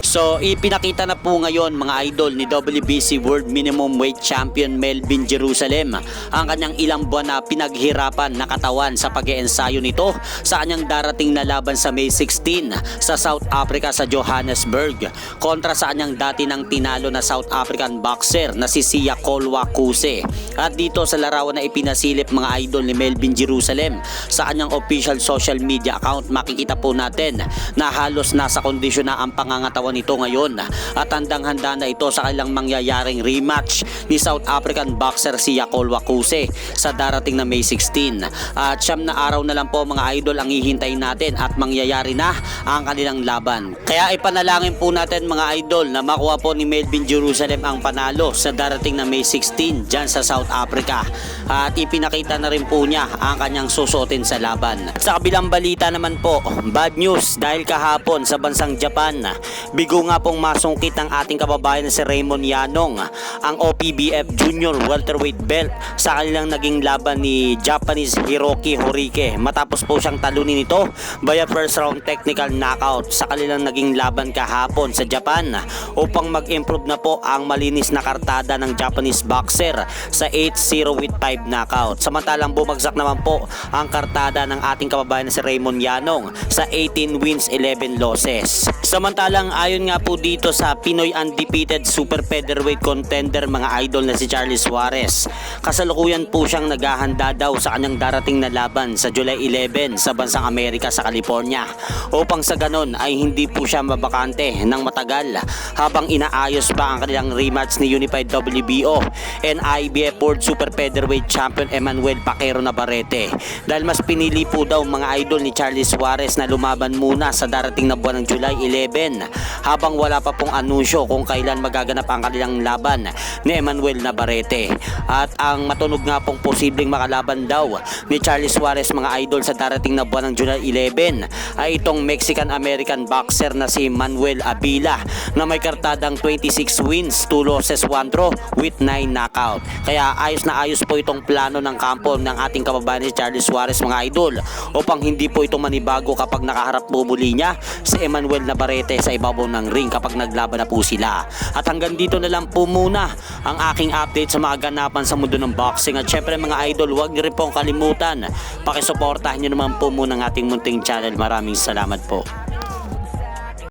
So ipinakita na po ngayon mga idol ni WBC World Minimum Weight Champion Melvin Jerusalem ang kanyang ilang buwan na pinaghirapan na katawan sa pag-iensayo nito sa kanyang darating na laban sa May 16 sa South Africa sa Johannesburg kontra sa kanyang dati nang tinalo na South African boxer na si Siya Kolwa Kuse. At dito sa larawan na ipinasilip mga idol ni Melvin Jerusalem sa kanyang official social media account, makikita po natin na halos nasa kondisyon na ang pangangatawan nito ngayon at handang-handa na ito sa kailang mangyayaring rematch ni South African boxer Siya Kolwa Kuse sa darating na May 16. At siyam na araw na lang po mga idol ang hihintayin natin at mangyayari na ang kanilang laban. Kaya ipanalangin po natin mga idol na makuha po ni Melvin Jerusalem ang panalo sa darating na May 16 dyan sa South Africa. At ipinakita na rin po niya ang kanyang susuotin sa laban. Sa kabilang balita naman po, bad news dahil kahapon sa bansang Japan, bigo nga pong masungkit ang ating kababayan na si Raymond Yanong ang OPBF Junior Welterweight belt sa kanilang naging laban ni Japanese Hiroki Horike matapos po siyang talunin ito via first round technical knockout sa kanilang naging laban kahapon sa Japan upang mag-improve na po ang malinis na kartada ng Japanese boxer sa 8-0 with 5 knockout. Samantalang bumagsak naman po ang kartada ng ating kababayan na si Raymond Yanong sa 18 wins 11 losses. Samantalang ayon nga po dito sa Pinoy undefeated super featherweight contender mga idol na si Charlie Suarez, kasalukuyan po siyang naghahanda daw sa kanyang darating na laban sa July 11 sa bansang Amerika sa California upang sa ganon ay hindi po siya mabakante ng matagal habang inaayos pa ang kanilang rematch ni Unified WBO and IBF World Super Featherweight Champion Emmanuel Paquero Navarrete dahil mas pinili po daw mga idol ni Charlie Suarez na lumaban muna sa darating na buwan ng July 11 habang wala pa pong anunsyo kung kailan magaganap ang kanilang laban ni Emmanuel Navarrete. At ang matunog nga pong posibleng makalaban daw ni Charlie Suarez mga idol sa darating na buwan ng July 11 ay itong Mexican-American boxer na si Manuel Avila na may kartadang 26 wins, 2 losses, 1 draw with 9 knockout. Kaya ayos na ayos po itong plano ng kampo ng ating kababayan si Charlie Suarez mga idol upang hindi po ito manibago kapag nakaharap po muli niya si Emmanuel Navarrete sa ibabaw ng ring kapag naglaban na po sila. At hanggang dito na lang po muna ang aking update sa mga ganapan sa mundo ng boxing. At syempre mga idol, huwag niyo rin pong kalimutan pakisuportahan niyo naman po muna ang ating munting channel. Maraming salamat po.